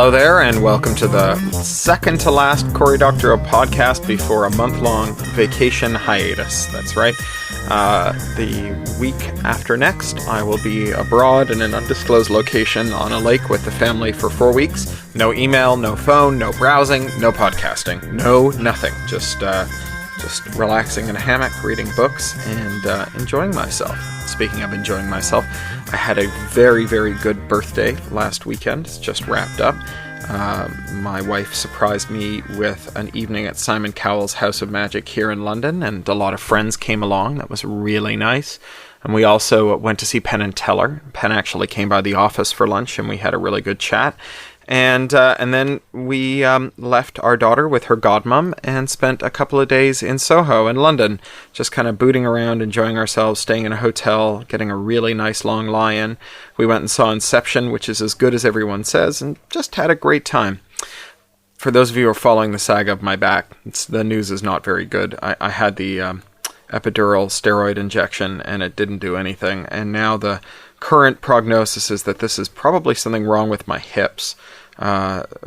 Hello there, and welcome to the second to last Cory Doctorow podcast before a month-long vacation hiatus. That's right. The week after next, I will be abroad in an undisclosed location on a lake with the family for 4 weeks. No email, no phone, no browsing, no podcasting, no nothing. Just relaxing in a hammock, reading books, and enjoying myself. Speaking of enjoying myself, I had a very, very good birthday last weekend. It's just wrapped up. My wife surprised me with an evening at Simon Cowell's House of Magic here in London, and a lot of friends came along. That was really nice. And we also went to see Penn and Teller. Penn actually came by the office for lunch, and we had a really good chat. And then we left our daughter with her godmom and spent a couple of days in Soho in London, just kind of booting around, enjoying ourselves, staying in a hotel, getting a really nice long lie-in. We went and saw Inception, which is as good as everyone says, and just had a great time. For those of you who are following the saga of my back, the news is not very good. I had the epidural steroid injection, and it didn't do anything. And now the current prognosis is that this is probably something wrong with my hips,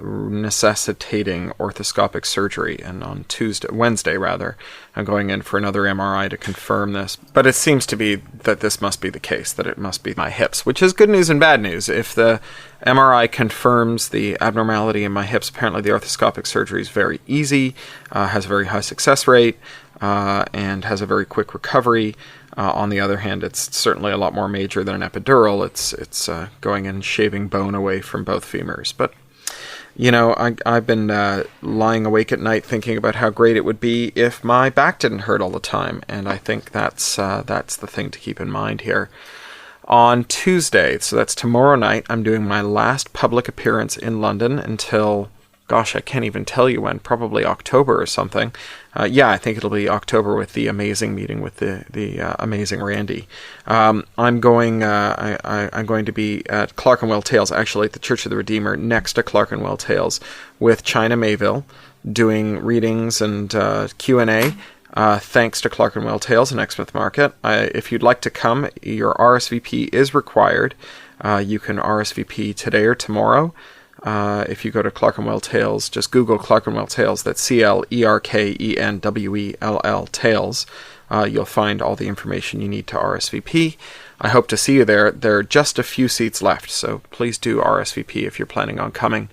necessitating orthoscopic surgery. And on Wednesday, I'm going in for another MRI to confirm this. But it seems to be that this must be the case, that it must be my hips, which is good news and bad news. If the MRI confirms the abnormality in my hips, apparently the orthoscopic surgery is very easy, has a very high success rate, and has a very quick recovery. On the other hand, it's certainly a lot more major than an epidural. It's going and shaving bone away from both femurs. But, you know, I've been lying awake at night thinking about how great it would be if my back didn't hurt all the time. And I think that's the thing to keep in mind here. On Tuesday, so that's tomorrow night, I'm doing my last public appearance in London until, gosh, I can't even tell you when, probably October or something. I think it'll be October with the amazing meeting with the amazing Randy. I'm going to be at Clerkenwell Tales, actually at the Church of the Redeemer next to Clerkenwell Tales, with China Mayville, doing readings and Q&A. Thanks to Clerkenwell Tales and Exmouth Market. If you'd like to come, your RSVP is required. You can RSVP today or tomorrow. If you go to Clerkenwell Tales, just Google Clerkenwell Tales, that's CLERKENWELL Tales. You'll find all the information you need to RSVP. I hope to see you there. There are just a few seats left, so please do RSVP if you're planning on coming.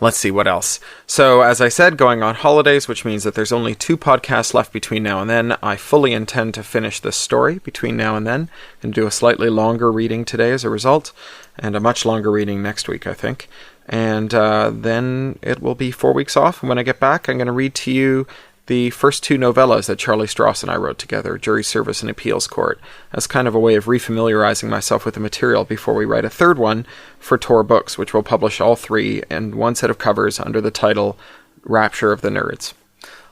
Let's see what else. So, as I said, going on holidays, which means that there's only 2 podcasts left between now and then. I fully intend to finish this story between now and then and do a slightly longer reading today as a result, and a much longer reading next week, I think. And then it will be 4 weeks off. And when I get back, I'm going to read to you the first 2 novellas that Charlie Stross and I wrote together, Jury Service and Appeals Court, as kind of a way of refamiliarizing myself with the material before we write a third one for Tor Books, which will publish all 3 in one set of covers under the title Rapture of the Nerds.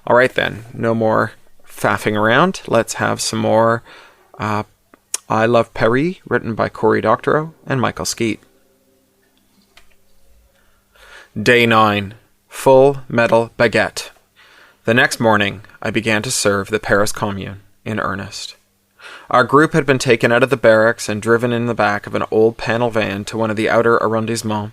All right then, no more faffing around. Let's have some more I Love Paris, written by Cory Doctorow and Michael Skeet. Day 9. Full Metal Baguette. The next morning, I began to serve the Paris Commune in earnest. Our group had been taken out of the barracks and driven in the back of an old panel van to one of the outer arrondissements.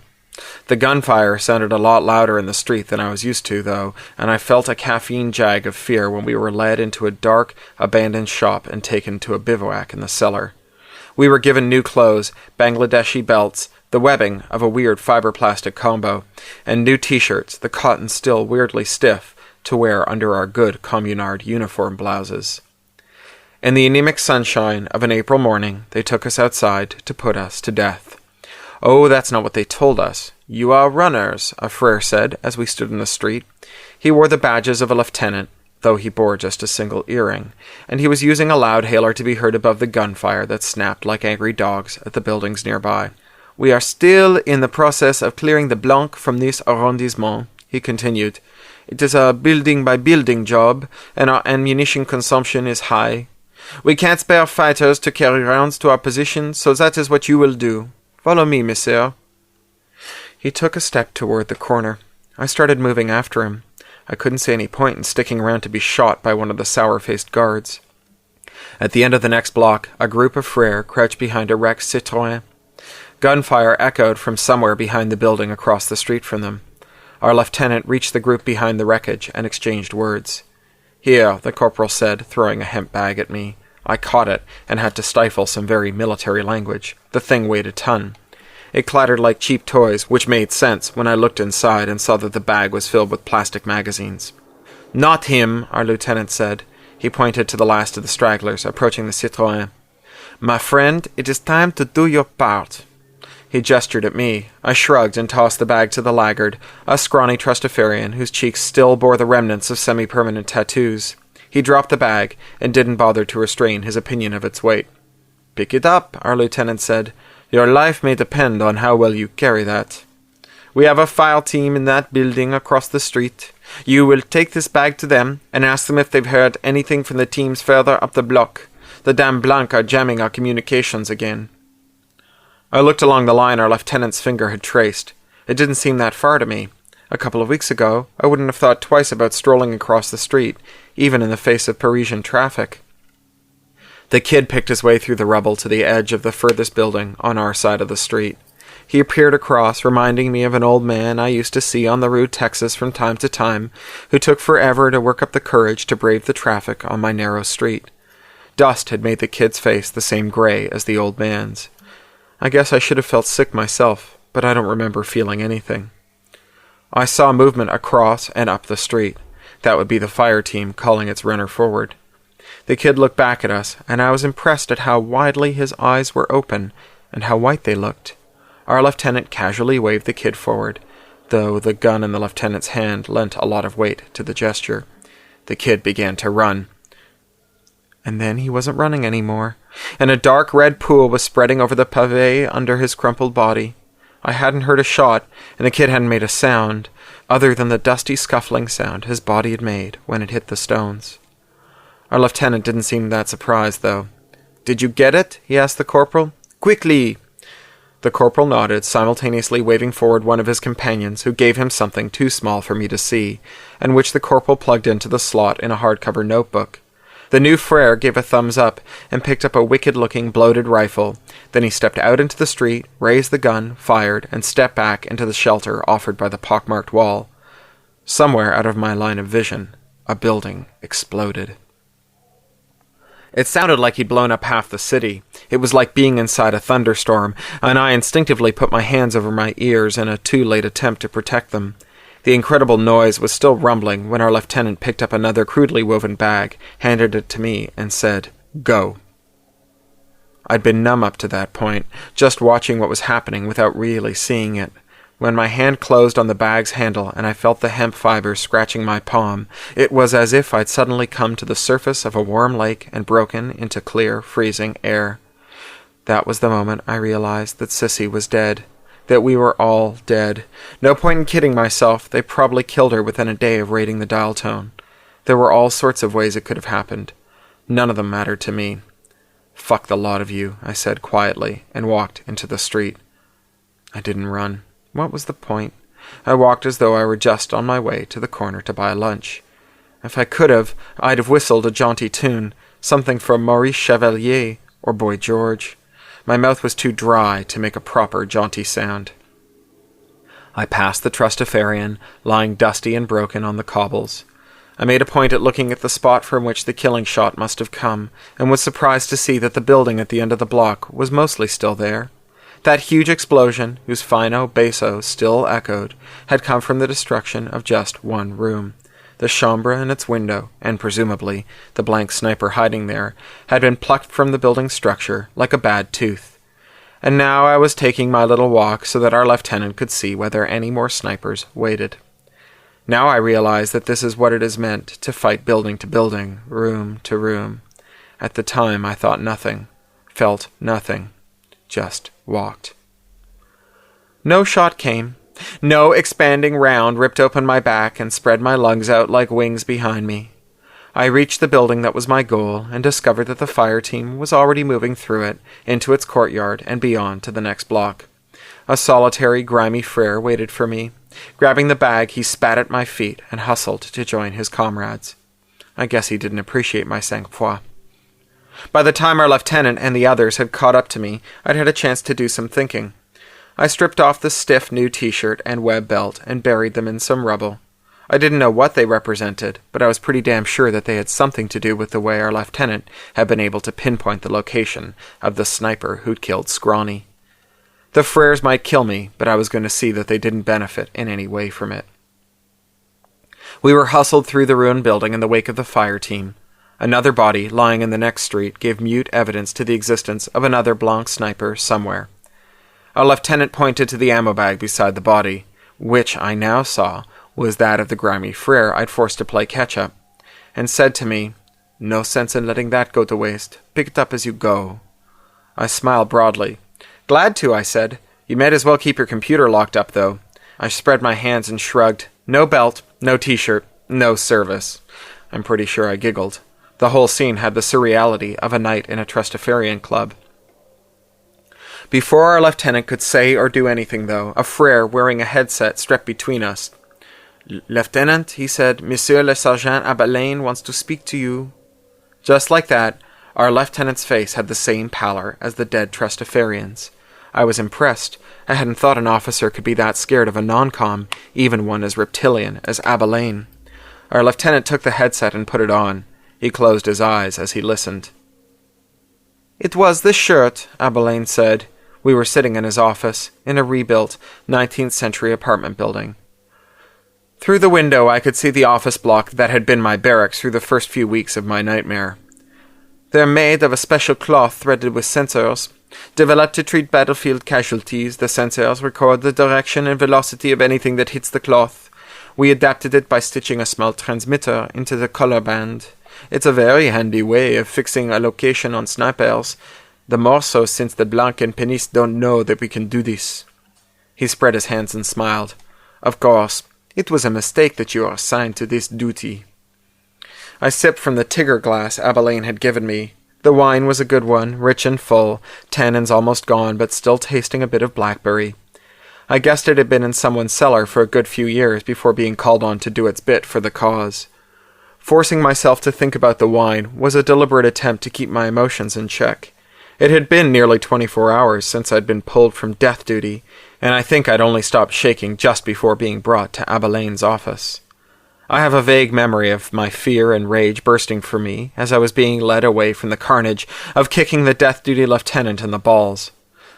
The gunfire sounded a lot louder in the street than I was used to, though, and I felt a caffeine jag of fear when we were led into a dark, abandoned shop and taken to a bivouac in the cellar. We were given new clothes, Bangladeshi belts, the webbing of a weird fiber-plastic combo, and new t-shirts, the cotton still weirdly stiff, to wear under our good communard uniform blouses. In the anemic sunshine of an April morning, they took us outside to put us to death. Oh, that's not what they told us. You are runners, a frere said as we stood in the street. He wore the badges of a lieutenant, though he bore just a single earring, and he was using a loud hailer to be heard above the gunfire that snapped like angry dogs at the buildings nearby. We are still in the process of clearing the Blanc from this arrondissement, he continued. It is a building-by-building job, and our ammunition consumption is high. We can't spare fighters to carry rounds to our position, so that is what you will do. Follow me, monsieur. He took a step toward the corner. I started moving after him. I couldn't see any point in sticking around to be shot by one of the sour-faced guards. At the end of the next block, a group of frères crouched behind a wrecked Citroën. Gunfire echoed from somewhere behind the building across the street from them. Our lieutenant reached the group behind the wreckage and exchanged words. "Here," the corporal said, throwing a hemp bag at me. I caught it and had to stifle some very military language. The thing weighed a ton. It clattered like cheap toys, which made sense when I looked inside and saw that the bag was filled with plastic magazines. "Not him," our lieutenant said. He pointed to the last of the stragglers, approaching the Citroën. "My friend, it is time to do your part." He gestured at me. I shrugged and tossed the bag to the laggard, a scrawny Trustafarian whose cheeks still bore the remnants of semi-permanent tattoos. He dropped the bag and didn't bother to restrain his opinion of its weight. "Pick it up," our lieutenant said. "Your life may depend on how well you carry that. We have a file team in that building across the street. You will take this bag to them and ask them if they've heard anything from the teams further up the block. The damn Blanc are jamming our communications again." I looked along the line our lieutenant's finger had traced. It didn't seem that far to me. A couple of weeks ago, I wouldn't have thought twice about strolling across the street, even in the face of Parisian traffic. The kid picked his way through the rubble to the edge of the furthest building on our side of the street. He appeared across, reminding me of an old man I used to see on the Rue Texas from time to time, who took forever to work up the courage to brave the traffic on my narrow street. Dust had made the kid's face the same gray as the old man's. I guess I should have felt sick myself, but I don't remember feeling anything. I saw movement across and up the street. That would be the fire team calling its runner forward. The kid looked back at us, and I was impressed at how widely his eyes were open and how white they looked. Our lieutenant casually waved the kid forward, though the gun in the lieutenant's hand lent a lot of weight to the gesture. The kid began to run. And then he wasn't running anymore, and a dark red pool was spreading over the pavé under his crumpled body. I hadn't heard a shot, and the kid hadn't made a sound, other than the dusty scuffling sound his body had made when it hit the stones. Our lieutenant didn't seem that surprised, though. "Did you get it?" he asked the corporal. "Quickly!" The corporal nodded, simultaneously waving forward one of his companions, who gave him something too small for me to see, and which the corporal plugged into the slot in a hardcover notebook. The new frere gave a thumbs up and picked up a wicked-looking bloated rifle. Then he stepped out into the street, raised the gun, fired, and stepped back into the shelter offered by the pockmarked wall. Somewhere out of my line of vision, a building exploded. It sounded like he'd blown up half the city. It was like being inside a thunderstorm, and I instinctively put my hands over my ears in a too-late attempt to protect them. The incredible noise was still rumbling when our lieutenant picked up another crudely woven bag, handed it to me, and said, "Go." I'd been numb up to that point, just watching what was happening without really seeing it. When my hand closed on the bag's handle and I felt the hemp fibers scratching my palm, it was as if I'd suddenly come to the surface of a warm lake and broken into clear, freezing air. That was the moment I realized that Sissy was dead. That we were all dead. No point in kidding myself, they probably killed her within a day of raiding the dial tone. There were all sorts of ways it could have happened. None of them mattered to me. "Fuck the lot of you," I said quietly, and walked into the street. I didn't run. What was the point? I walked as though I were just on my way to the corner to buy lunch. If I could have, I'd have whistled a jaunty tune, something from Maurice Chevalier or Boy George. My mouth was too dry to make a proper jaunty sound. I passed the Trustafarian, lying dusty and broken on the cobbles. I made a point at looking at the spot from which the killing shot must have come, and was surprised to see that the building at the end of the block was mostly still there. That huge explosion, whose fino basso still echoed, had come from the destruction of just one room. The chambre and its window, and presumably the blank sniper hiding there, had been plucked from the building structure like a bad tooth. And now I was taking my little walk so that our lieutenant could see whether any more snipers waited. Now I realize that this is what it is meant to fight building to building, room to room. At the time I thought nothing, felt nothing, just walked. No shot came. No expanding round ripped open my back and spread my lungs out like wings behind me. I reached the building that was my goal and discovered that the fire team was already moving through it, into its courtyard and beyond to the next block. A solitary, grimy frere waited for me. Grabbing the bag, he spat at my feet and hustled to join his comrades. I guess he didn't appreciate my sang-froid. By the time our lieutenant and the others had caught up to me, I'd had a chance to do some thinking. I stripped off the stiff new t-shirt and web belt and buried them in some rubble. I didn't know what they represented, but I was pretty damn sure that they had something to do with the way our lieutenant had been able to pinpoint the location of the sniper who'd killed Scrawny. The Freres might kill me, but I was going to see that they didn't benefit in any way from it. We were hustled through the ruined building in the wake of the fire team. Another body, lying in the next street, gave mute evidence to the existence of another Blanc sniper somewhere. Our lieutenant pointed to the ammo bag beside the body, which I now saw was that of the grimy Frere I'd forced to play catch-up, and said to me, "No sense in letting that go to waste. Pick it up as you go." I smiled broadly. "Glad to," I said. "You might as well keep your computer locked up, though." I spread my hands and shrugged. No belt, no t-shirt, no service. I'm pretty sure I giggled. The whole scene had the surreality of a night in a Trustafarian club. Before our lieutenant could say or do anything, though, a Frere wearing a headset stepped between us. "Lieutenant," he said, "Monsieur le Sergeant Abelain wants to speak to you." Just like that, our lieutenant's face had the same pallor as the dead Trustafarians. I was impressed. I hadn't thought an officer could be that scared of a non-com, even one as reptilian as Abelain. Our lieutenant took the headset and put it on. He closed his eyes as he listened. "It was the shirt," Abelain said. We were sitting in his office, in a rebuilt 19th century apartment building. Through the window I could see the office block that had been my barracks through the first few weeks of my nightmare. "They're made of a special cloth threaded with sensors. Developed to treat battlefield casualties, the sensors record the direction and velocity of anything that hits the cloth. We adapted it by stitching a small transmitter into the color band. It's a very handy way of fixing a location on snipers, the more so since the Blanc and Penis don't know that we can do this." He spread his hands and smiled. "Of course, it was a mistake that you are assigned to this duty." I sipped from the Tigger glass Abelain had given me. The wine was a good one, rich and full, tannins almost gone, but still tasting a bit of blackberry. I guessed it had been in someone's cellar for a good few years before being called on to do its bit for the cause. Forcing myself to think about the wine was a deliberate attempt to keep my emotions in check. It had been nearly 24 hours since I'd been pulled from death duty, and I think I'd only stopped shaking just before being brought to Abelain's office. I have a vague memory of my fear and rage bursting from me as I was being led away from the carnage of kicking the death duty lieutenant in the balls.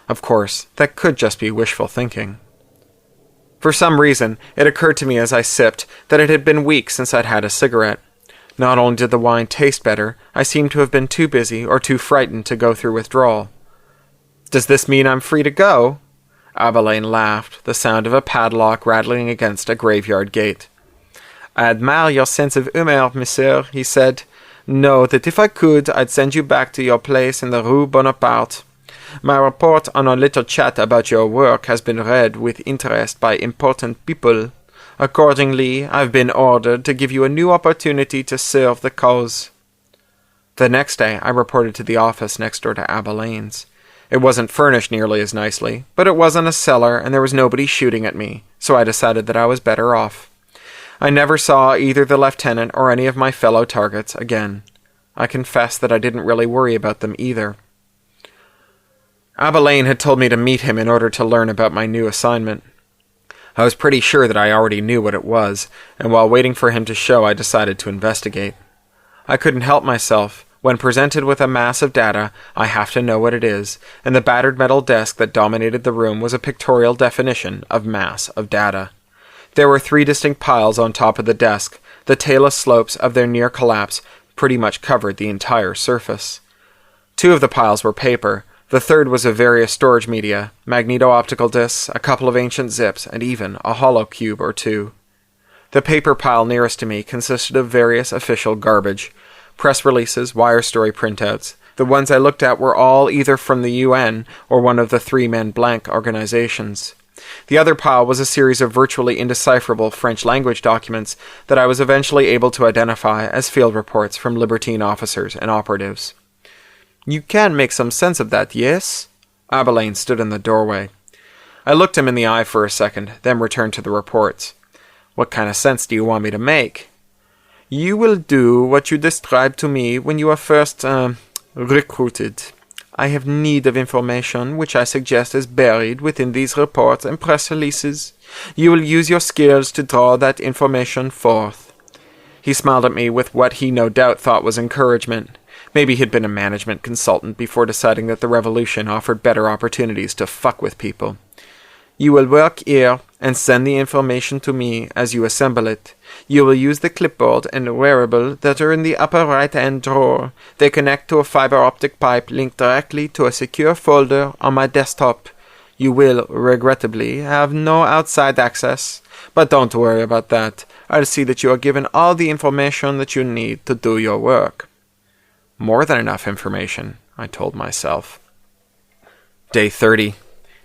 Of course, that could just be wishful thinking. For some reason, it occurred to me as I sipped that it had been weeks since I'd had a cigarette. Not only did the wine taste better, I seemed to have been too busy or too frightened to go through withdrawal. "Does this mean I'm free to go?" Abelain laughed, the sound of a padlock rattling against a graveyard gate. "I admire your sense of humor, monsieur," he said. "Know that if I could, I'd send you back to your place in the Rue Bonaparte. My report on our little chat about your work has been read with interest by important people. Accordingly, I've been ordered to give you a new opportunity to serve the cause." The next day, I reported to the office next door to Abelain's. It wasn't furnished nearly as nicely, but it wasn't a cellar and there was nobody shooting at me, so I decided that I was better off. I never saw either the lieutenant or any of my fellow targets again. I confess that I didn't really worry about them either. Abelain had told me to meet him in order to learn about my new assignment. I was pretty sure that I already knew what it was, and while waiting for him to show, I decided to investigate. I couldn't help myself. When presented with a mass of data, I have to know what it is, and the battered metal desk that dominated the room was a pictorial definition of mass of data. There were 3 distinct piles on top of the desk. The talus slopes of their near collapse pretty much covered the entire surface. 2 of the piles were paper. The third was of various storage media, magneto-optical discs, a couple of ancient zips, and even a hollow cube or 2. The paper pile nearest to me consisted of various official garbage. Press releases, wire story printouts. The ones I looked at were all either from the UN or one of the 3-men blank organizations. The other pile was a series of virtually indecipherable French language documents that I was eventually able to identify as field reports from Libertine officers and operatives. "You can make some sense of that, yes?" Abelain stood in the doorway. I looked him in the eye for a second, then returned to the reports. "What kind of sense do you want me to make?" "You will do what you described to me when you were first, recruited. I have need of information, which I suggest is buried within these reports and press releases. You will use your skills to draw that information forth." He smiled at me with what he no doubt thought was encouragement. Maybe he'd been a management consultant before deciding that the revolution offered better opportunities to fuck with people. "You will work here and send the information to me as you assemble it. You will use the clipboard and wearable that are in the upper right-hand drawer. They connect to a fiber optic pipe linked directly to a secure folder on my desktop. You will, regrettably, have no outside access, but don't worry about that. I'll see that you are given all the information that you need to do your work." More than enough information, I told myself. Day 30.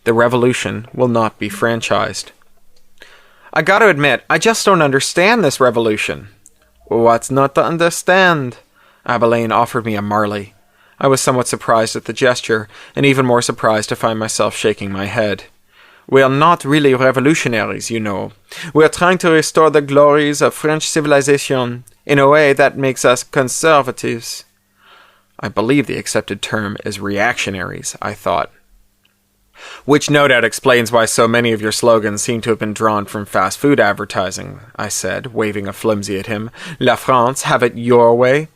The revolution will not be franchised. "I gotta admit, I just don't understand this revolution." "What's not to understand?" Abilene offered me a Marley. I was somewhat surprised at the gesture, and even more surprised to find myself shaking my head. "We're not really revolutionaries, you know. We're trying to restore the glories of French civilization in a way that makes us conservatives." I believe the accepted term is reactionaries, I thought. "Which no doubt explains why so many of your slogans seem to have been drawn from fast food advertising," I said, waving a flimsy at him. "La France, have it your way."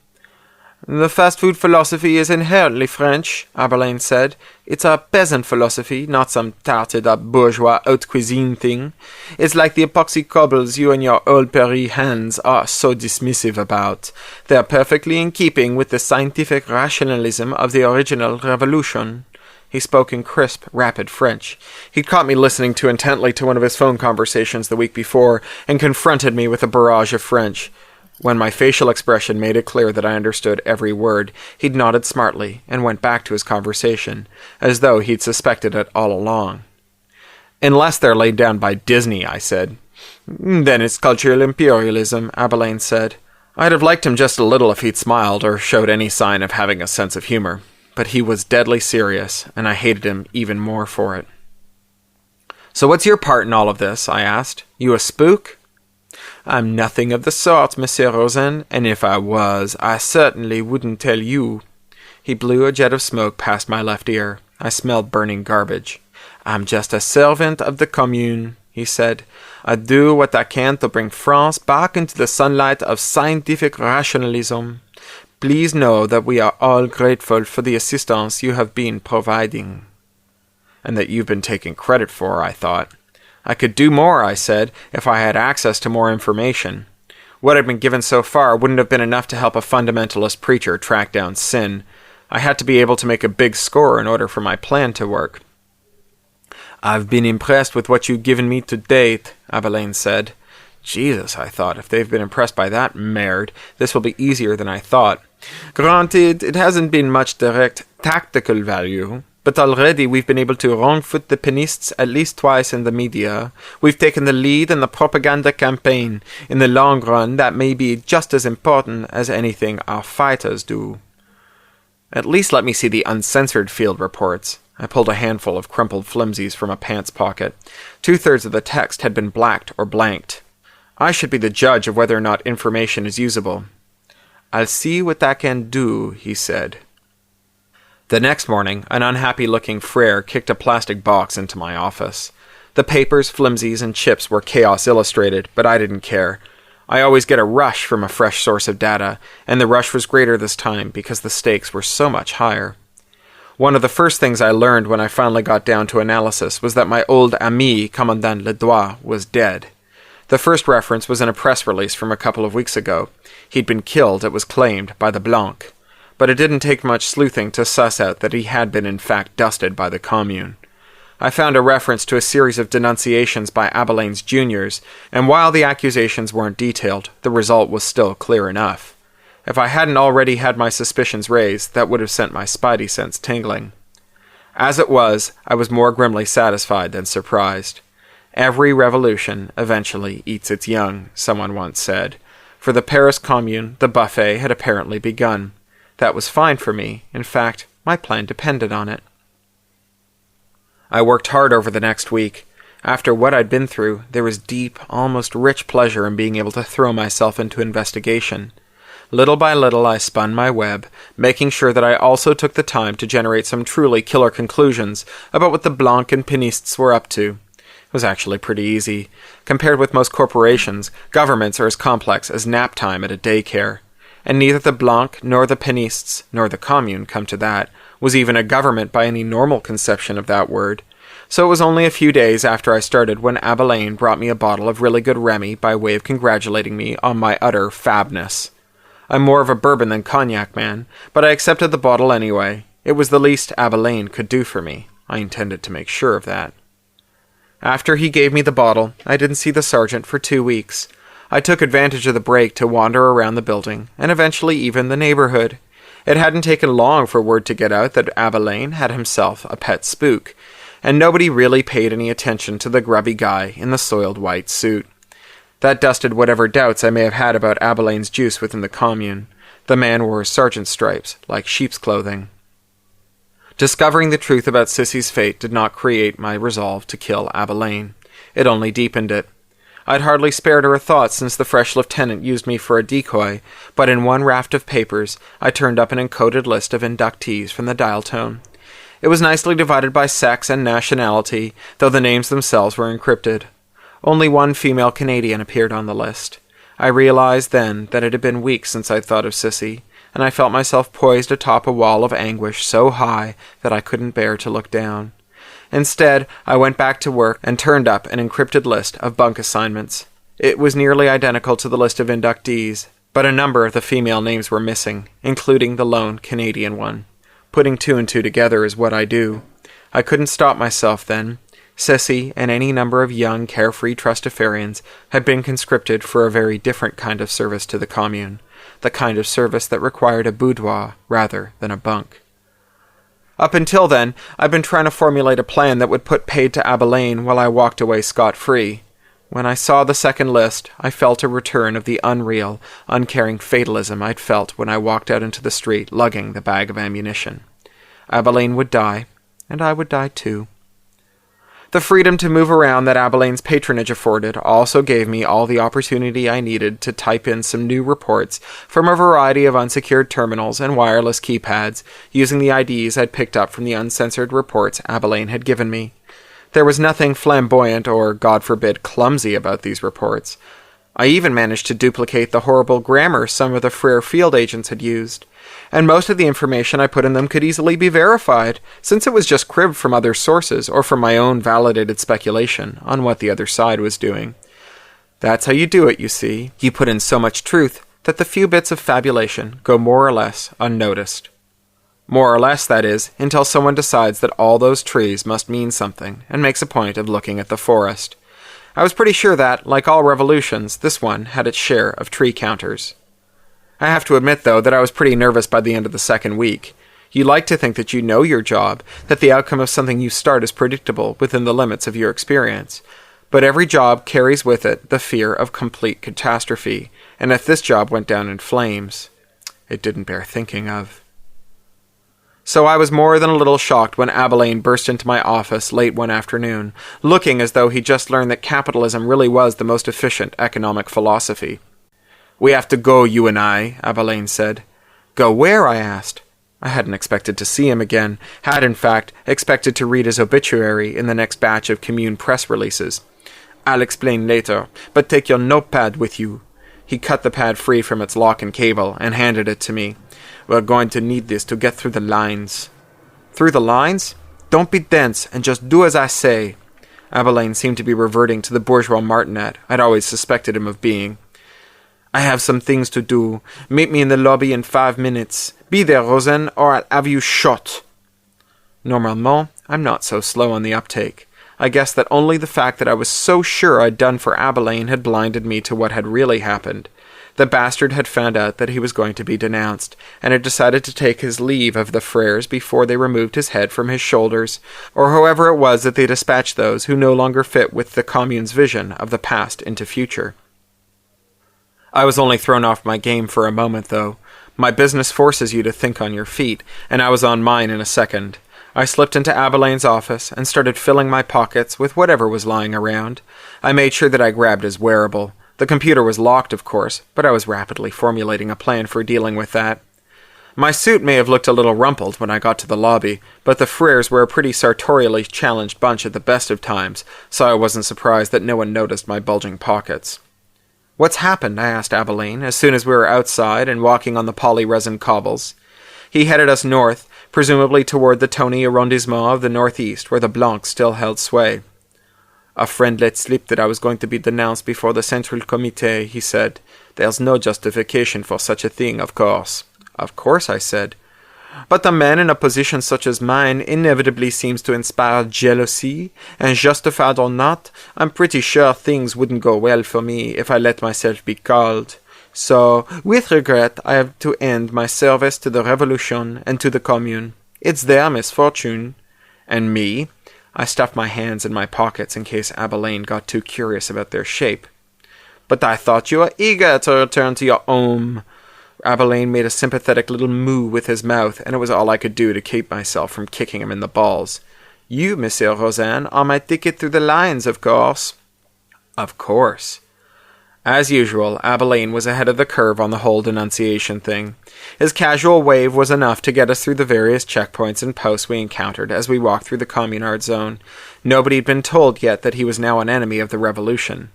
"The fast food philosophy is inherently French," Abilene said. "It's a peasant philosophy, not some tarted-up bourgeois haute cuisine thing. It's like the epoxy cobbles you and your old Paris hands are so dismissive about. They're perfectly in keeping with the scientific rationalism of the original revolution." He spoke in crisp, rapid French. He'd caught me listening too intently to one of his phone conversations the week before and confronted me with a barrage of French. When my facial expression made it clear that I understood every word, he'd nodded smartly and went back to his conversation, as though he'd suspected it all along. "Unless they're laid down by Disney," I said. "Then it's cultural imperialism," Abilene said. I'd have liked him just a little if he'd smiled or showed any sign of having a sense of humor. But he was deadly serious, and I hated him even more for it. "So what's your part in all of this?" I asked. "You a spook?" "I'm nothing of the sort, Monsieur Rosen, and if I was, I certainly wouldn't tell you." He blew a jet of smoke past my left ear. I smelled burning garbage. "I'm just a servant of the Commune," he said. "I do what I can to bring France back into the sunlight of scientific rationalism. Please know that we are all grateful for the assistance you have been providing." "And that you've been taking credit for," I thought. "I could do more," I said, "if I had access to more information. What I'd been given so far wouldn't have been enough to help a fundamentalist preacher track down sin. I had to be able to make a big score in order for my plan to work." "I've been impressed with what you've given me to date," Abilene said. Jesus, I thought, if they've been impressed by that merde, this will be easier than I thought. Granted, it hasn't been much direct tactical value, but already we've been able to wrong-foot the penists at least twice in the media. We've taken the lead in the propaganda campaign. In the long run, that may be just as important as anything our fighters do. At least let me see the uncensored field reports. I pulled a handful of crumpled flimsies from a pants pocket. 2/3 of the text had been blacked or blanked. I should be the judge of whether or not information is usable. "I'll see what I can do," he said. The next morning, an unhappy-looking frere kicked a plastic box into my office. The papers, flimsies, and chips were Chaos Illustrated, but I didn't care. I always get a rush from a fresh source of data, and the rush was greater this time because the stakes were so much higher. One of the first things I learned when I finally got down to analysis was that my old ami, Commandant Ledois, was dead. The first reference was in a press release from a couple of weeks ago. He'd been killed, it was claimed, by the Blanc. But it didn't take much sleuthing to suss out that he had been in fact dusted by the Commune. I found a reference to a series of denunciations by Abilene's juniors, and while the accusations weren't detailed, the result was still clear enough. If I hadn't already had my suspicions raised, that would have sent my spidey sense tingling. As it was, I was more grimly satisfied than surprised. Every revolution eventually eats its young, someone once said. For the Paris Commune, the buffet had apparently begun. That was fine for me. In fact, my plan depended on it. I worked hard over the next week. After what I'd been through, there was deep, almost rich pleasure in being able to throw myself into investigation. Little by little I spun my web, making sure that I also took the time to generate some truly killer conclusions about what the Blanc and Pinists were up to. It was actually pretty easy. Compared with most corporations, governments are as complex as nap time at a daycare. And neither the Blanc nor the Pinists, nor the Commune, come to that, was even a government by any normal conception of that word. So it was only a few days after I started when Abilene brought me a bottle of really good Remy by way of congratulating me on my utter fabness. I'm more of a bourbon than cognac man, but I accepted the bottle anyway. It was the least Abilene could do for me. I intended to make sure of that. After he gave me the bottle, I didn't see the sergeant for 2 weeks. I took advantage of the break to wander around the building, and eventually even the neighborhood. It hadn't taken long for word to get out that Abilene had himself a pet spook, and nobody really paid any attention to the grubby guy in the soiled white suit. That dusted whatever doubts I may have had about Abilene's juice within the commune. The man wore sergeant's stripes, like sheep's clothing. Discovering the truth about Sissy's fate did not create my resolve to kill Abilene. It only deepened it. I'd hardly spared her a thought since the fresh lieutenant used me for a decoy, but in one raft of papers I turned up an encoded list of inductees from the dial tone. It was nicely divided by sex and nationality, though the names themselves were encrypted. Only one female Canadian appeared on the list. I realized then that it had been weeks since I'd thought of Sissy, and I felt myself poised atop a wall of anguish so high that I couldn't bear to look down. Instead, I went back to work and turned up an encrypted list of bunk assignments. It was nearly identical to the list of inductees, but a number of the female names were missing, including the lone Canadian one. Putting 2 and 2 together is what I do. I couldn't stop myself then. Sissy and any number of young, carefree Trustafarians had been conscripted for a very different kind of service to the commune, the kind of service that required a boudoir rather than a bunk. Up until then, I'd been trying to formulate a plan that would put paid to Abilene while I walked away scot-free. When I saw the second list, I felt a return of the unreal, uncaring fatalism I'd felt when I walked out into the street lugging the bag of ammunition. Abilene would die, and I would die too. The freedom to move around that Abilene's patronage afforded also gave me all the opportunity I needed to type in some new reports from a variety of unsecured terminals and wireless keypads, using the IDs I'd picked up from the uncensored reports Abilene had given me. There was nothing flamboyant or, God forbid, clumsy about these reports. I even managed to duplicate the horrible grammar some of the Frere field agents had used, and most of the information I put in them could easily be verified, since it was just cribbed from other sources or from my own validated speculation on what the other side was doing. That's how you do it, you see. You put in so much truth that the few bits of fabulation go more or less unnoticed. More or less, that is, until someone decides that all those trees must mean something and makes a point of looking at the forest. I was pretty sure that, like all revolutions, this one had its share of tree counters. I have to admit, though, that I was pretty nervous by the end of the second week. You like to think that you know your job, that the outcome of something you start is predictable within the limits of your experience. But every job carries with it the fear of complete catastrophe, and if this job went down in flames, it didn't bear thinking of. So I was more than a little shocked when Abilene burst into my office late one afternoon, looking as though he'd just learned that capitalism really was the most efficient economic philosophy. "We have to go, you and I," Abilene said. "Go where?" I asked. I hadn't expected to see him again, had in fact expected to read his obituary in the next batch of commune press releases. "I'll explain later, but take your notepad with you." He cut the pad free from its lock and cable and handed it to me. "We're going to need this to get through the lines." "Through the lines? Don't be dense and just do as I say." Abilene seemed to be reverting to the bourgeois martinet I'd always suspected him of being. "I have some things to do. Meet me in the lobby in 5 minutes. Be there, Rosen, or I'll have you shot." Normalement, I'm not so slow on the uptake. I guess that only the fact that I was so sure I'd done for Abilene had blinded me to what had really happened. The bastard had found out that he was going to be denounced, and had decided to take his leave of the Freres before they removed his head from his shoulders, or however it was that they dispatched those who no longer fit with the commune's vision of the past into future. I was only thrown off my game for a moment, though. My business forces you to think on your feet, and I was on mine in a second. I slipped into Abilene's office and started filling my pockets with whatever was lying around. I made sure that I grabbed his wearable, The computer was locked, of course, but I was rapidly formulating a plan for dealing with that. My suit may have looked a little rumpled when I got to the lobby, but the Freres were a pretty sartorially challenged bunch at the best of times, so I wasn't surprised that no one noticed my bulging pockets. "What's happened?" I asked Abilene, as soon as we were outside and walking on the polyresin cobbles. He headed us north, presumably toward the Tony arrondissement of the northeast, where the Blancs still held sway. "A friend let slip that I was going to be denounced before the Central Comité," he said. "There's no justification for such a thing, of course." "Of course," I said. "But a man in a position such as mine inevitably seems to inspire jealousy, and justified or not, I'm pretty sure things wouldn't go well for me if I let myself be called. So, with regret, I have to end my service to the Revolution and to the Commune. It's their misfortune." "And me?" I stuffed my hands in my pockets in case Abilene got too curious about their shape. "But I thought you were eager to return to your home." Abilene made a sympathetic little moo with his mouth, and it was all I could do to keep myself from kicking him in the balls. "You, Monsieur Rozaine, are my ticket through the lines, of course." "Of course." As usual, Abilene was ahead of the curve on the whole denunciation thing. His casual wave was enough to get us through the various checkpoints and posts we encountered as we walked through the communard zone. Nobody had been told yet that he was now an enemy of the revolution.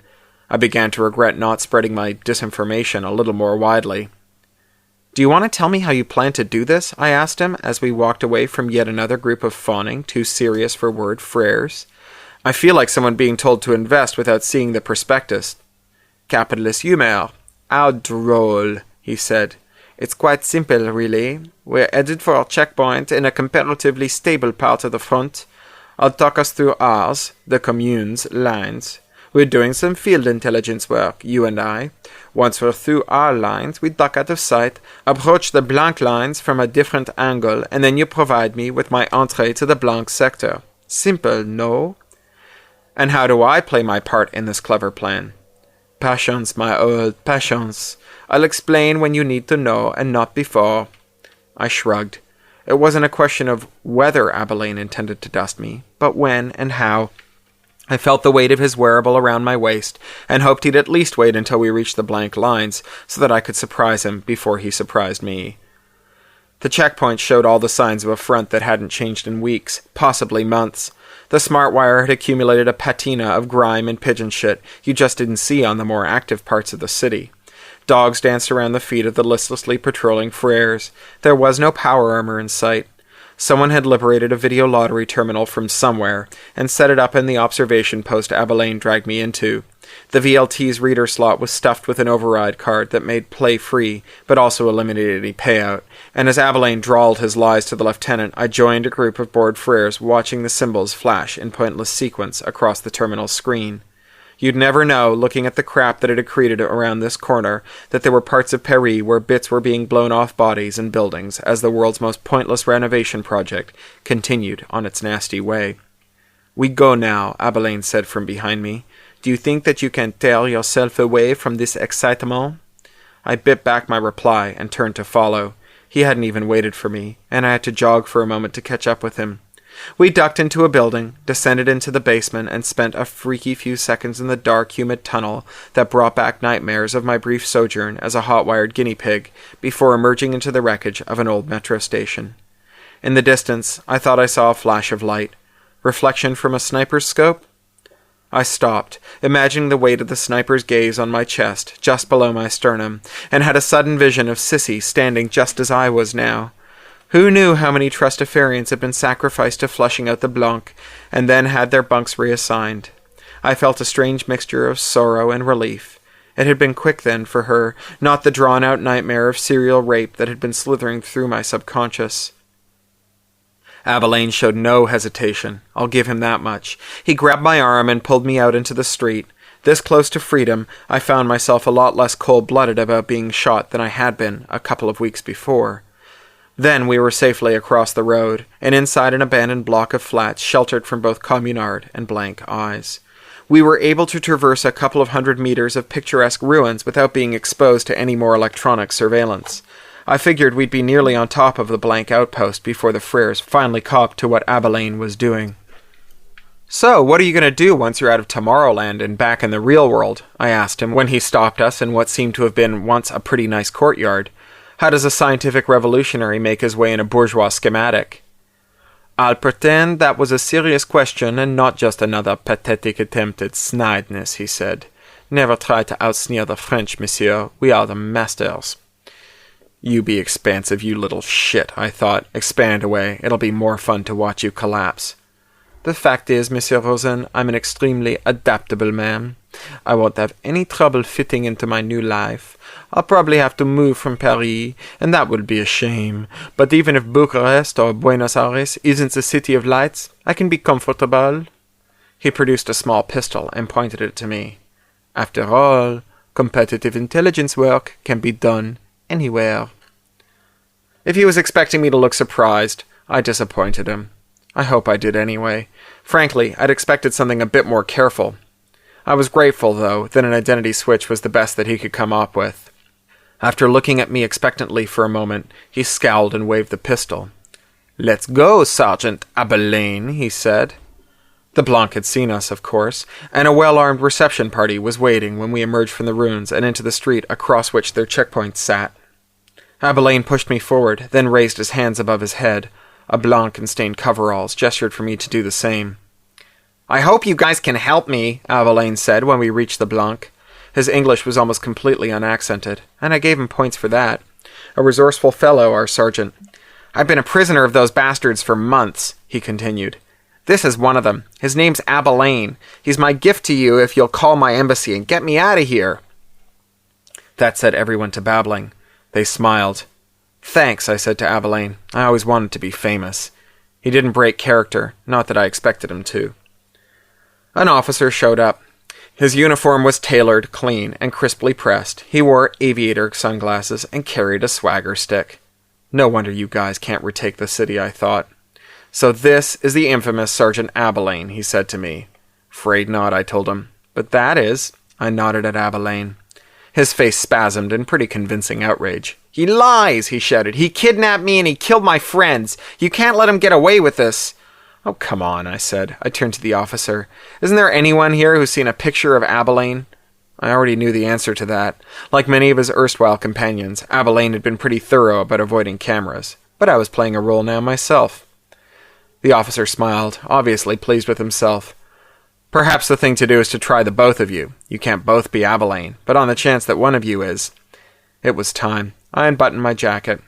I began to regret not spreading my disinformation a little more widely. "Do you want to tell me how you plan to do this?" I asked him as we walked away from yet another group of fawning, too serious for word, Freres. I feel like someone being told to invest without seeing the prospectus. "Capitalist humor. How droll," he said. "It's quite simple, really. We're headed for our checkpoint in a comparatively stable part of the front. I'll talk us through ours, the Commune's, lines. We're doing some field intelligence work, you and I. Once we're through our lines, we duck out of sight, approach the Blanc lines from a different angle, and then you provide me with my entree to the Blanc sector. Simple, no?" "And how do I play my part in this clever plan?" "Patience, my old, patience. I'll explain when you need to know, and not before." I shrugged. It wasn't a question of whether Abilene intended to dust me, but when and how. I felt the weight of his wearable around my waist, and hoped he'd at least wait until we reached the Blanc lines, so that I could surprise him before he surprised me. The checkpoint showed all the signs of a front that hadn't changed in weeks, possibly months. The smart wire had accumulated a patina of grime and pigeon shit you just didn't see on the more active parts of the city. Dogs danced around the feet of the listlessly patrolling Freres. There was no power armor in sight. Someone had liberated a video lottery terminal from somewhere and set it up in the observation post Abilene dragged me into. The VLT's reader slot was stuffed with an override card that made play free, but also eliminated any payout, and as Abilene drawled his lies to the lieutenant, I joined a group of bored Freres watching the symbols flash in pointless sequence across the terminal screen. You'd never know, looking at the crap that had accreted around this corner, that there were parts of Paris where bits were being blown off bodies and buildings as the world's most pointless renovation project continued on its nasty way. "We go now," Abilene said from behind me. "Do you think that you can tear yourself away from this excitement?" I bit back my reply and turned to follow. He hadn't even waited for me, and I had to jog for a moment to catch up with him. We ducked into a building, descended into the basement, and spent a freaky few seconds in the dark, humid tunnel that brought back nightmares of my brief sojourn as a hot-wired guinea pig before emerging into the wreckage of an old metro station. In the distance, I thought I saw a flash of light. Reflection from a sniper's scope? I stopped, imagining the weight of the sniper's gaze on my chest, just below my sternum, and had a sudden vision of Sissy standing just as I was now. Who knew how many Trustafarians had been sacrificed to flushing out the Blanc, and then had their bunks reassigned? I felt a strange mixture of sorrow and relief. It had been quick then for her, not the drawn-out nightmare of serial rape that had been slithering through my subconscious. Abilene showed no hesitation. I'll give him that much. He grabbed my arm and pulled me out into the street. This close to freedom, I found myself a lot less cold-blooded about being shot than I had been a couple of weeks before. Then we were safely across the road, and inside an abandoned block of flats sheltered from both communard and Blanc eyes. We were able to traverse a couple of 100 meters of picturesque ruins without being exposed to any more electronic surveillance. I figured we'd be nearly on top of the Blanc outpost before the Freres finally copped to what Abilene was doing. "So, what are you going to do once you're out of Tomorrowland and back in the real world?" I asked him when he stopped us in what seemed to have been once a pretty nice courtyard. "How does a scientific revolutionary make his way in a bourgeois schematic?" "I'll pretend that was a serious question and not just another pathetic attempt at snideness," he said. "Never try to outsneer the French, monsieur. We are the masters." "You be expansive, you little shit," I thought. "Expand away. It'll be more fun to watch you collapse." "The fact is, Monsieur Rosen, I'm an extremely adaptable man. I won't have any trouble fitting into my new life. I'll probably have to move from Paris, and that will be a shame. But even if Bucharest or Buenos Aires isn't the city of lights, I can be comfortable." He produced a small pistol and pointed it to me. "After all, competitive intelligence work can be done anywhere." If he was expecting me to look surprised, I disappointed him. I hope I did anyway. Frankly, I'd expected something a bit more careful. I was grateful, though, that an identity switch was the best that he could come up with. After looking at me expectantly for a moment, he scowled and waved the pistol. "Let's go, Sergeant Abelaine," he said. The Blanc had seen us, of course, and a well-armed reception party was waiting when we emerged from the ruins and into the street across which their checkpoints sat. Abelaine pushed me forward, then raised his hands above his head. A Blanc in stained coveralls gestured for me to do the same. "I hope you guys can help me," Abelaine said when we reached the Blanc. His English was almost completely unaccented, and I gave him points for that. A resourceful fellow, our sergeant. "I've been a prisoner of those bastards for months," he continued. "This is one of them. His name's Abelaine. He's my gift to you if you'll call my embassy and get me out of here." That set everyone to babbling. They smiled. "Thanks," I said to Abelaine. "I always wanted to be famous." He didn't break character, not that I expected him to. An officer showed up. His uniform was tailored, clean, and crisply pressed. He wore aviator sunglasses and carried a swagger stick. No wonder you guys can't retake the city, I thought. "So this is the infamous Sergeant Abelaine," he said to me. "'Fraid not," I told him. "But that is—" I nodded at Abelaine. His face spasmed in pretty convincing outrage. "He lies!" he shouted. "He kidnapped me and he killed my friends. You can't let him get away with this." "Oh, come on," I said. I turned to the officer. "Isn't there anyone here who's seen a picture of Abelaine?" I already knew the answer to that. Like many of his erstwhile companions, Abelaine had been pretty thorough about avoiding cameras. But I was playing a role now myself. The officer smiled, obviously pleased with himself. "Perhaps the thing to do is to try the both of you. You can't both be Abelaine, but on the chance that one of you is." It was time. I unbuttoned my jacket.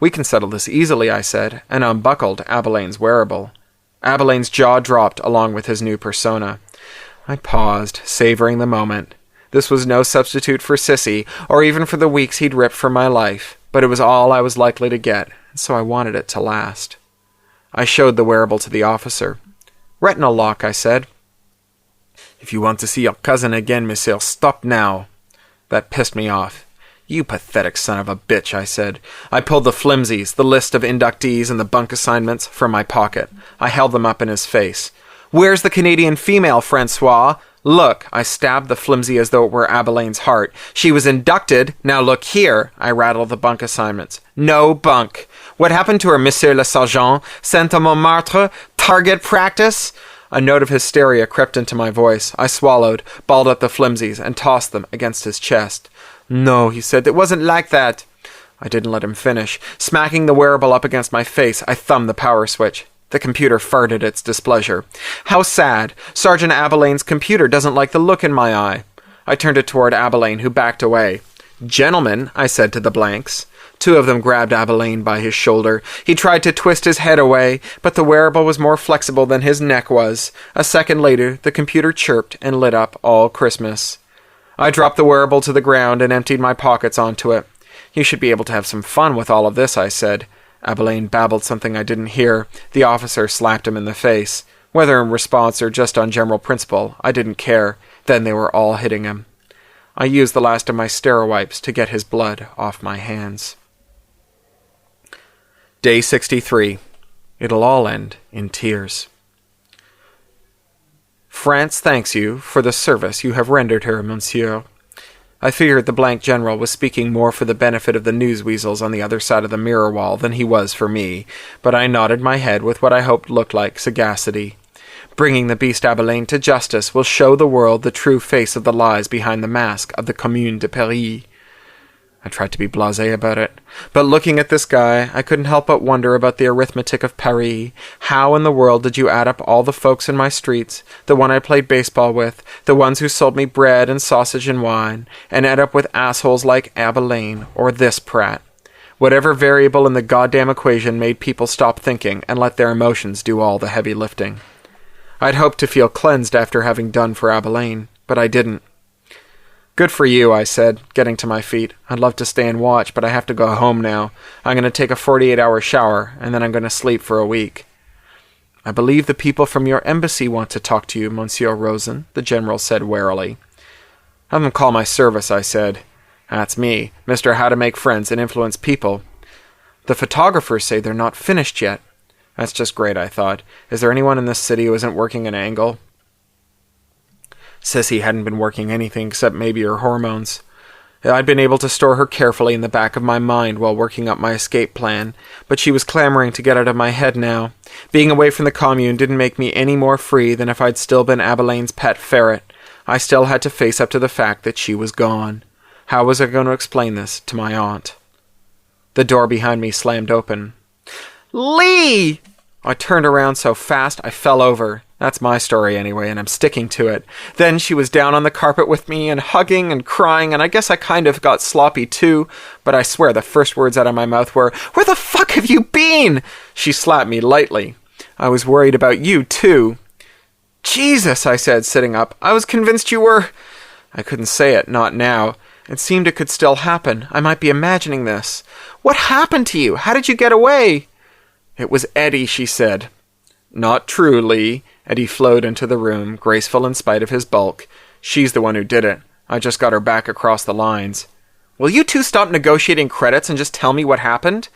"We can settle this easily," I said, and unbuckled Abelaine's wearable. Abelaine's jaw dropped along with his new persona. I paused, savoring the moment. This was no substitute for Sissy, or even for the weeks he'd ripped from my life, but it was all I was likely to get, so I wanted it to last. I showed the wearable to the officer. "Retinal lock," I said. "If you want to see your cousin again, monsieur, stop now." That pissed me off. "You pathetic son of a bitch," I said. I pulled the flimsies, the list of inductees and the bunk assignments, from my pocket. I held them up in his face. "Where's the Canadian female, Francois? Look," I stabbed the flimsy as though it were Abilaine's heart. "She was inducted. Now look here." I rattled the bunk assignments. "No bunk. What happened to her, Monsieur le Sergeant? Sent to Montmartre? Target practice?" A note of hysteria crept into my voice. I swallowed, balled up the flimsies, and tossed them against his chest. "No," he said, "it wasn't like that." I didn't let him finish. Smacking the wearable up against my face, I thumbed the power switch. The computer farted its displeasure. How sad. Sergeant Abilaine's computer doesn't like the look in my eye. I turned it toward Abelaine, who backed away. "Gentlemen," I said to the blanks. Two of them grabbed Abelaine by his shoulder. He tried to twist his head away, but the wearable was more flexible than his neck was. A second later, the computer chirped and lit up all Christmas. I dropped the wearable to the ground and emptied my pockets onto it. "You should be able to have some fun with all of this," I said. Abelaine babbled something I didn't hear. The officer slapped him in the face. Whether in response or just on general principle, I didn't care. Then they were all hitting him. I used the last of my Stereowipes to get his blood off my hands. Day 63. It'll all end in tears. "France thanks you for the service you have rendered her, monsieur." I figured the blank general was speaking more for the benefit of the news weasels on the other side of the mirror wall than he was for me, but I nodded my head with what I hoped looked like sagacity. Bringing the beast Abilene to justice will show the world the true face of the lies behind the mask of the Commune de Paris. I tried to be blasé about it, but looking at this guy, I couldn't help but wonder about the arithmetic of Paris. How in the world did you add up all the folks in my streets, the one I played baseball with, the ones who sold me bread and sausage and wine, and end up with assholes like Abilene or this Pratt? Whatever variable in the goddamn equation made people stop thinking and let their emotions do all the heavy lifting. I'd hoped to feel cleansed after having done for Abilene, but I didn't. Good for you, I said, getting to my feet. I'd love to stay and watch, but I have to go home now. I'm going to take a 48-hour shower, and then I'm going to sleep for a week. I believe the people from your embassy want to talk to you, Monsieur Rosen, the general said warily. Have them call my service, I said. That's me, Mr. How to Make Friends and Influence People. The photographers say they're not finished yet. That's just great, I thought. Is there anyone in this city who isn't working an angle? Sissy hadn't been working anything except maybe her hormones. I'd been able to store her carefully in the back of my mind while working up my escape plan, but she was clamoring to get out of my head now. Being away from the commune didn't make me any more free than if I'd still been Abilene's pet ferret. I still had to face up to the fact that she was gone. How was I going to explain this to my aunt? The door behind me slammed open. Lee! I turned around so fast I fell over. That's my story anyway, and I'm sticking to it. Then she was down on the carpet with me and hugging and crying, and I guess I kind of got sloppy too, but I swear the first words out of my mouth were, "Where the fuck have you been?" She slapped me lightly. I was worried about you too. Jesus, I said, sitting up. I was convinced you were... I couldn't say it, not now. It seemed it could still happen. I might be imagining this. What happened to you? How did you get away? It was Eddie, she said. Not true, Lee. Eddie flowed into the room, graceful in spite of his bulk. She's the one who did it. I just got her back across the lines. Will you two stop negotiating credits and just tell me what happened?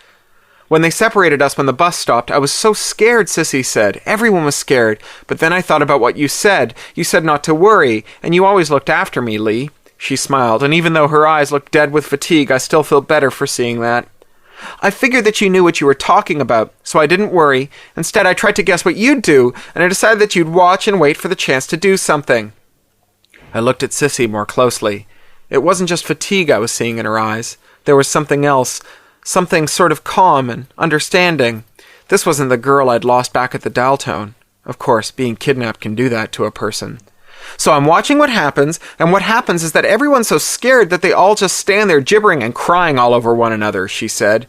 When they separated us when the bus stopped, I was so scared, Sissy said. Everyone was scared. But then I thought about what you said. You said not to worry, and you always looked after me, Lee. She smiled, and even though her eyes looked dead with fatigue, I still felt better for seeing that. I figured that you knew what you were talking about, so I didn't worry. Instead, I tried to guess what you'd do, and I decided that you'd watch and wait for the chance to do something. I looked at Sissy more closely. It wasn't just fatigue I was seeing in her eyes. There was something else, something sort of calm and understanding. This wasn't the girl I'd lost back at the Daltone. Of course, being kidnapped can do that to a person. So I'm watching what happens, and what happens is that everyone's so scared that they all just stand there gibbering and crying all over one another, she said.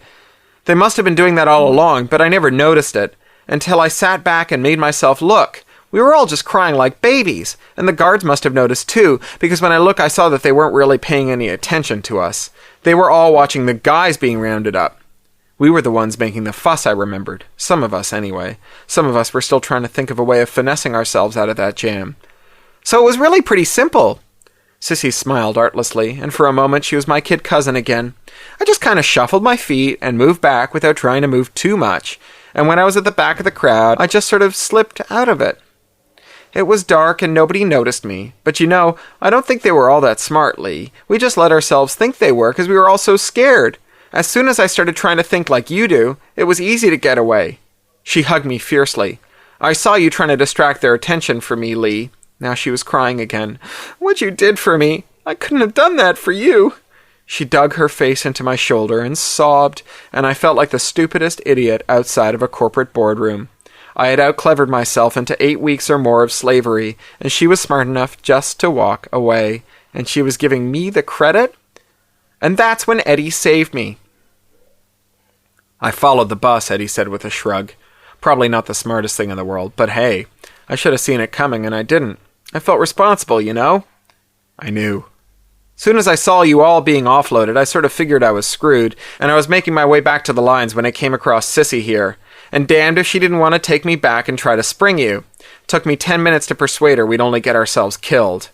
They must have been doing that all along, but I never noticed it, until I sat back and made myself look. We were all just crying like babies, and the guards must have noticed too, because when I looked I saw that they weren't really paying any attention to us. They were all watching the guys being rounded up. We were the ones making the fuss, I remembered. Some of us, anyway. Some of us were still trying to think of a way of finessing ourselves out of that jam. So it was really pretty simple. Sissy smiled artlessly, and for a moment she was my kid cousin again. I just kind of shuffled my feet and moved back without trying to move too much, and when I was at the back of the crowd, I just sort of slipped out of it. It was dark and nobody noticed me, but you know, I don't think they were all that smart, Lee. We just let ourselves think they were because we were all so scared. As soon as I started trying to think like you do, it was easy to get away. She hugged me fiercely. I saw you trying to distract their attention from me, Lee. Now she was crying again. What you did for me, I couldn't have done that for you. She dug her face into my shoulder and sobbed, and I felt like the stupidest idiot outside of a corporate boardroom. I had outclevered myself into 8 weeks or more of slavery, and she was smart enough just to walk away, and she was giving me the credit? And that's when Eddie saved me. I followed the bus, Eddie said with a shrug. Probably not the smartest thing in the world, but hey, I should have seen it coming, and I didn't. I felt responsible, you know? I knew. Soon as I saw you all being offloaded, I sort of figured I was screwed, and I was making my way back to the lines when I came across Sissy here. And damned if she didn't want to take me back and try to spring you. Took me 10 minutes to persuade her we'd only get ourselves killed.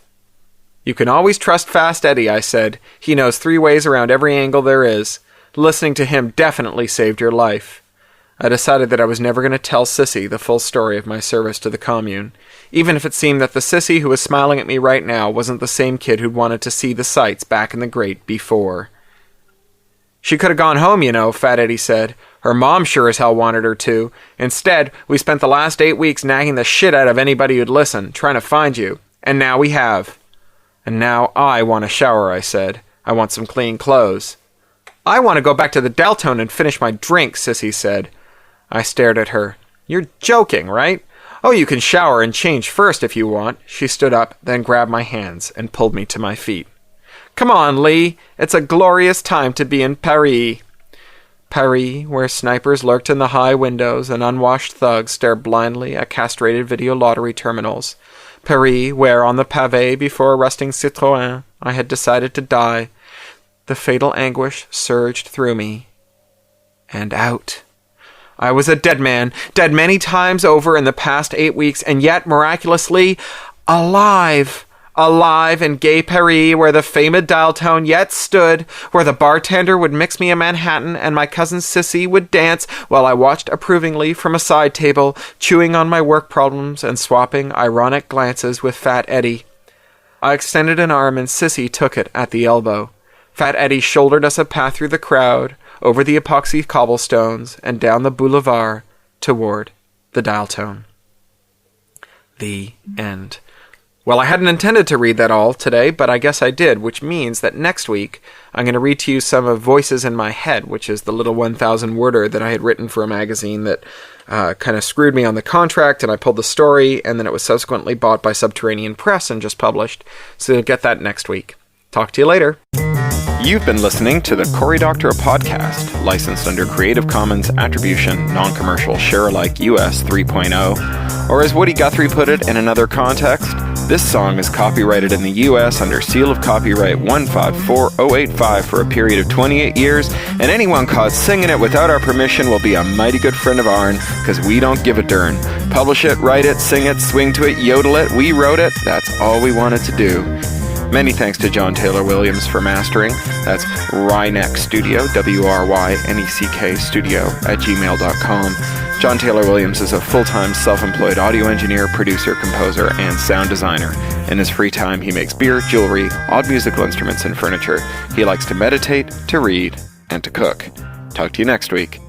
You can always trust Fast Eddie, I said. He knows 3 ways around every angle there is. Listening to him definitely saved your life. I decided that I was never going to tell Sissy the full story of my service to the commune, even if it seemed that the Sissy who was smiling at me right now wasn't the same kid who'd wanted to see the sights back in the grate before. She could have gone home, you know, Fat Eddie said. Her mom sure as hell wanted her to. Instead, we spent the last 8 weeks nagging the shit out of anybody who'd listen, trying to find you. And now we have. And now I want a shower, I said. I want some clean clothes. I want to go back to the Deltone and finish my drink, Sissy said. I stared at her. You're joking, right? Oh, you can shower and change first if you want. She stood up, then grabbed my hands and pulled me to my feet. Come on, Lee. It's a glorious time to be in Paris. Paris, where snipers lurked in the high windows and unwashed thugs stared blindly at castrated video lottery terminals. Paris, where on the pavé before arresting Citroën, I had decided to die. The fatal anguish surged through me. And out. I was a dead man, dead many times over in the past 8 weeks, and yet, miraculously, alive. Alive in gay Paris, where the famed dial tone yet stood, where the bartender would mix me a Manhattan and my cousin Sissy would dance while I watched approvingly from a side table, chewing on my work problems and swapping ironic glances with Fat Eddie. I extended an arm and Sissy took it at the elbow. Fat Eddie shouldered us a path through the crowd, over the epoxy cobblestones, and down the boulevard toward the dial tone. The end. Well, I hadn't intended to read that all today, but I guess I did, which means that next week I'm going to read to you some of Voices in My Head, which is the little 1,000-worder that I had written for a magazine that kind of screwed me on the contract, and I pulled the story, and then it was subsequently bought by Subterranean Press and just published, so you'll get that next week. Talk to you later. You've been listening to the Cory Doctorow podcast, licensed under Creative Commons Attribution, Non-Commercial, Share-alike US 3.0, or as Woody Guthrie put it in another context, this song is copyrighted in the US under seal of copyright 154085 for a period of 28 years, and anyone caught singing it without our permission will be a mighty good friend of ourn, because we don't give a darn. Publish it, write it, sing it, swing to it, yodel it, we wrote it, that's all we wanted to do. Many thanks to John Taylor Williams for mastering. That's Ryneck Studio, WRYNECK Studio @gmail.com. John Taylor Williams is a full-time self-employed audio engineer, producer, composer, and sound designer. In his free time, he makes beer, jewelry, odd musical instruments, and furniture. He likes to meditate, to read, and to cook. Talk to you next week.